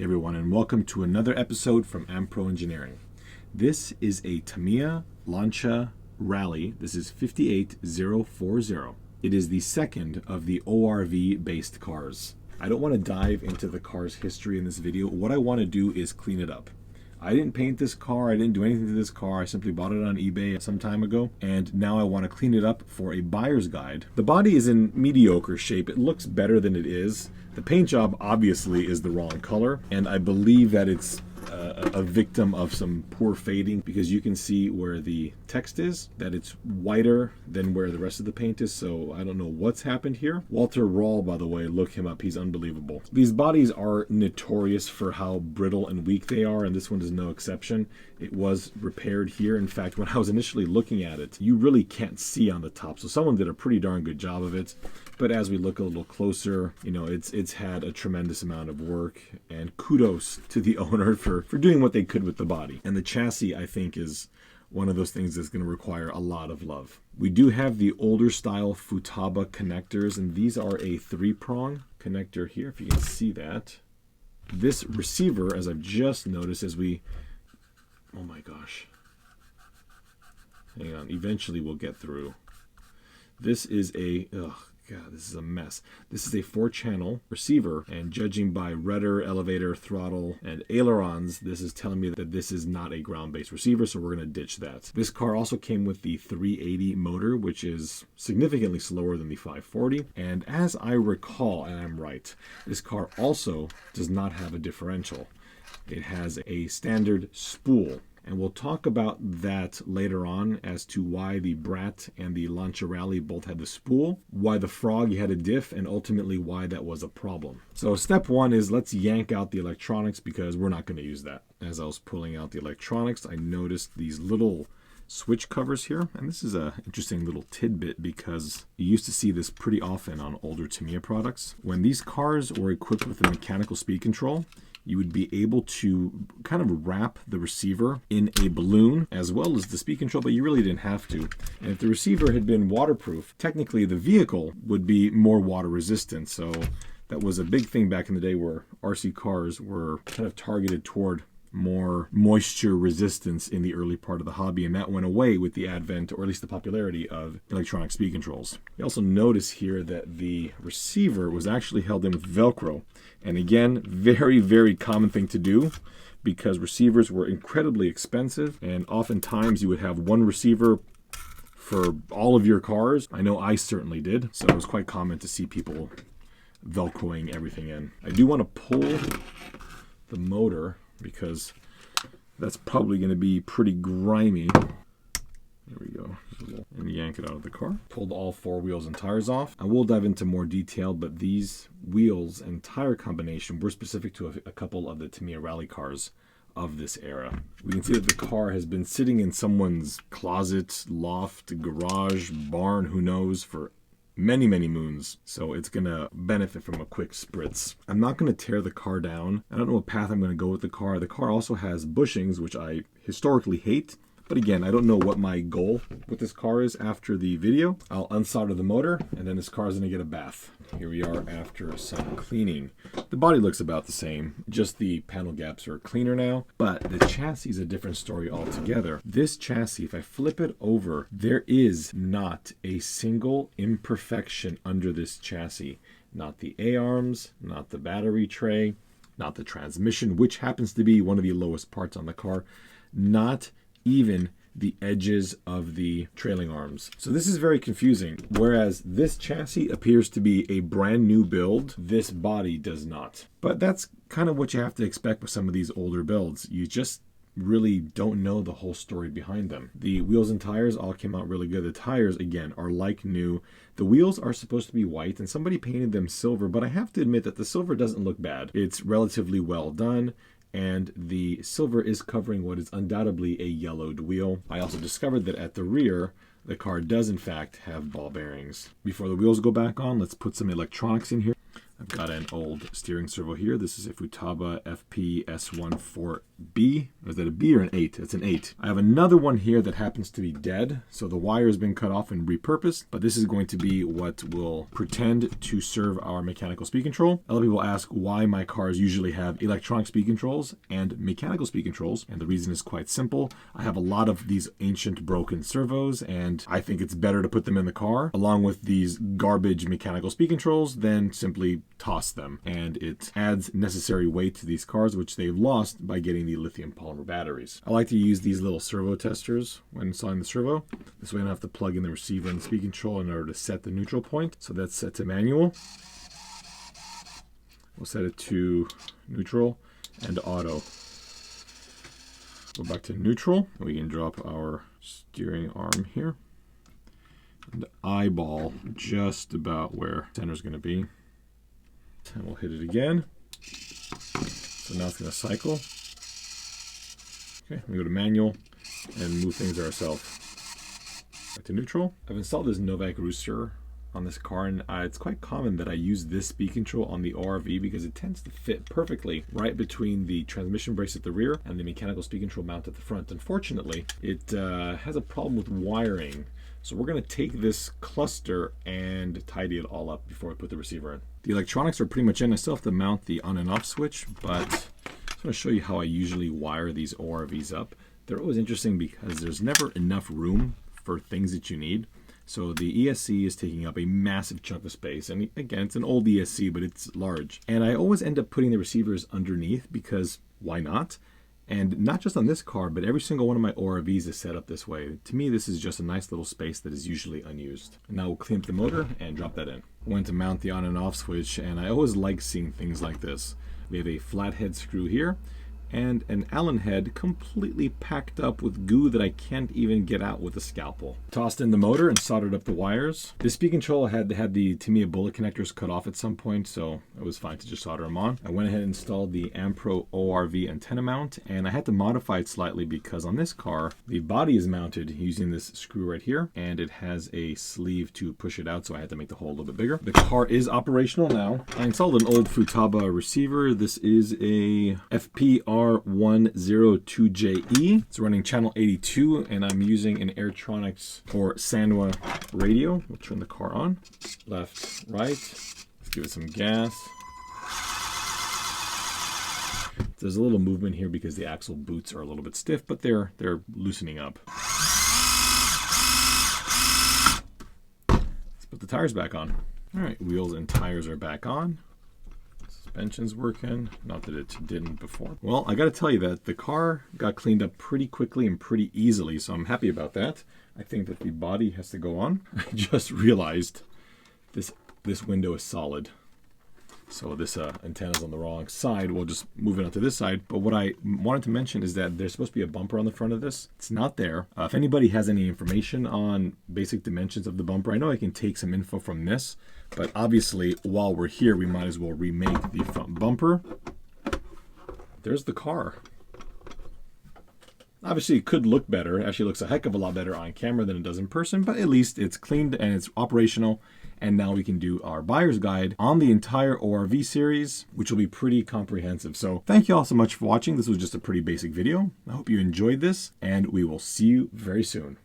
Hey everyone, and welcome to another episode from Ampro Engineering. This is a Tamiya Lancia Rally. This is 58040. It is the second of the ORV-based cars. I don't want to dive into the car's history in this video. What I want to do is clean it up. I didn't paint this car, I didn't do anything to this car, I simply bought it on eBay some time ago, and now I want to clean it up for a buyer's guide. The body is in mediocre shape, it looks better than it is. The paint job obviously is the wrong color, and I believe that it's a victim of some poor fading, because you can see where the text is, that it's whiter than where the rest of the paint is, so I don't know what's happened here. Walter Rall, by the way, look him up, he's unbelievable. These bodies are notorious for how brittle and weak they are, and this one is no exception. It was repaired here. In fact, when I was initially looking at it, you really can't see on the top, so someone did a pretty darn good job of it. But as we look a little closer, you know, it's had a tremendous amount of work, and kudos to the owner for doing what they could with the body. And the chassis, I think, is one of those things that's going to require a lot of love. We do have the older style Futaba connectors, and these are a 3-prong connector here, if you can see that. This receiver, as I've just noticed, oh my gosh. Hang on, eventually we'll get through. This is God, this is a mess. This is a 4-channel receiver, and judging by rudder, elevator, throttle, and ailerons, this is telling me that this is not a ground-based receiver, so we're going to ditch that. This car also came with the 380 motor, which is significantly slower than the 540, and as I recall, and I'm right, this car also does not have a differential. It has a standard spool. And we'll talk about that later on as to why the Brat and the Lancia Rally both had the spool, why the Frog had a diff, and ultimately why that was a problem. So step one is let's yank out the electronics, because we're not going to use that. As I was pulling out the electronics, I noticed these little switch covers here, and this is an interesting little tidbit because you used to see this pretty often on older Tamiya products. When these cars were equipped with a mechanical speed control, you would be able to kind of wrap the receiver in a balloon as well as the speed control, but you really didn't have to. And if the receiver had been waterproof, technically the vehicle would be more water resistant. So that was a big thing back in the day, where RC cars were kind of targeted toward more moisture resistance in the early part of the hobby, and that went away with the advent, or at least the popularity, of electronic speed controls. You also notice here that the receiver was actually held in with Velcro, and again, very, very common thing to do, because receivers were incredibly expensive, and oftentimes you would have one receiver for all of your cars. I know I certainly did, so it was quite common to see people Velcroing everything in. I do want to pull the motor, because that's probably going to be pretty grimy. There we go. And yank it out of the car. Pulled all 4 wheels and tires off. I will dive into more detail, but these wheels and tire combination were specific to a couple of the Tamiya Rally cars of this era. We can see that the car has been sitting in someone's closet, loft, garage, barn, who knows, for many, many moons, so it's gonna benefit from a quick spritz. I'm not gonna tear the car down. I don't know what path I'm gonna go with the car. The car also has bushings, which I historically hate, but again, I don't know what my goal with this car is after the video. I'll unsolder the motor, and then this car is gonna get a bath. Here we are after some cleaning. The body looks about the same, just the panel gaps are cleaner now, but the chassis is a different story altogether. This chassis, if I flip it over, there is not a single imperfection under this chassis. Not the A-arms, not the battery tray, not the transmission, which happens to be one of the lowest parts on the car, not even the edges of the trailing arms. So this is very confusing. Whereas this chassis appears to be a brand new build, this body does not. But that's kind of what you have to expect with some of these older builds. You just really don't know the whole story behind them. The wheels and tires all came out really good. The tires, again, are like new. The wheels are supposed to be white, and somebody painted them silver, but I have to admit that the silver doesn't look bad. It's relatively well done, and the silver is covering what is undoubtedly a yellowed wheel. I also discovered that at the rear, the car does in fact have ball bearings. Before the wheels go back on, let's put some electronics in here. I've got an old steering servo here. This is a Futaba FP-S14B. Is that a B or an 8? It's an 8. I have another one here that happens to be dead, so the wire has been cut off and repurposed, but this is going to be what will pretend to serve our mechanical speed control. A lot of people ask why my cars usually have electronic speed controls and mechanical speed controls, and the reason is quite simple. I have a lot of these ancient broken servos, and I think it's better to put them in the car along with these garbage mechanical speed controls than simply toss them. And it adds necessary weight to these cars, which they've lost by getting the lithium polymer batteries. I like to use these little servo testers when installing the servo. This way I don't have to plug in the receiver and the speed control in order to set the neutral point. So that's set to manual. We'll set it to neutral and auto. Go back to neutral. We can drop our steering arm here and eyeball just about where center is going to be. And we'll hit it again. So now it's going to cycle. Okay, we go to manual and move things ourselves. Back to neutral. I've installed this Novak rooster on this car, and it's quite common that I use this speed control on the ORV because it tends to fit perfectly right between the transmission brace at the rear and the mechanical speed control mount at the front. Unfortunately, it has a problem with wiring. So we're going to take this cluster and tidy it all up before we put the receiver in. The electronics are pretty much in. I still have to mount the on and off switch, but I just want to show you how I usually wire these ORVs up. They're always interesting because there's never enough room for things that you need. So the ESC is taking up a massive chunk of space. And again, it's an old ESC, but it's large. And I always end up putting the receivers underneath because why not? And not just on this car, but every single one of my ORVs is set up this way. To me, this is just a nice little space that is usually unused. And now we'll clean up the motor and drop that in. I went to mount the on and off switch, and I always like seeing things like this. We have a flathead screw here and an Allen head completely packed up with goo that I can't even get out with a scalpel. Tossed in the motor and soldered up the wires. This speed control had the Tamiya bullet connectors cut off at some point, so it was fine to just solder them on. I went ahead and installed the Ampro ORV antenna mount, and I had to modify it slightly because on this car, the body is mounted using this screw right here, and it has a sleeve to push it out, so I had to make the hole a little bit bigger. The car is operational now. I installed an old Futaba receiver. This is a FPR102JE. It's running channel 82, and I'm using an Airtronics or Sanwa radio. We'll turn the car on. Left, right. Let's give it some gas. There's a little movement here because the axle boots are a little bit stiff, but they're loosening up. Let's put the tires back on. All right, wheels and tires are back on. Suspension's working, not that it didn't before. Well, I got to tell you that the car got cleaned up pretty quickly and pretty easily, so I'm happy about that. I think that the body has to go on. I just realized this window is solid. So this antenna's on the wrong side. We'll just move it onto this side. But what I wanted to mention is that there's supposed to be a bumper on the front of this. It's not there. If anybody has any information on basic dimensions of the bumper, I know I can take some info from this. But obviously, while we're here, we might as well remake the front bumper. There's the car. Obviously, it could look better. It actually looks a heck of a lot better on camera than it does in person. But at least it's cleaned and it's operational. And now we can do our buyer's guide on the entire ORV series, which will be pretty comprehensive. So thank you all so much for watching. This was just a pretty basic video. I hope you enjoyed this, and we will see you very soon.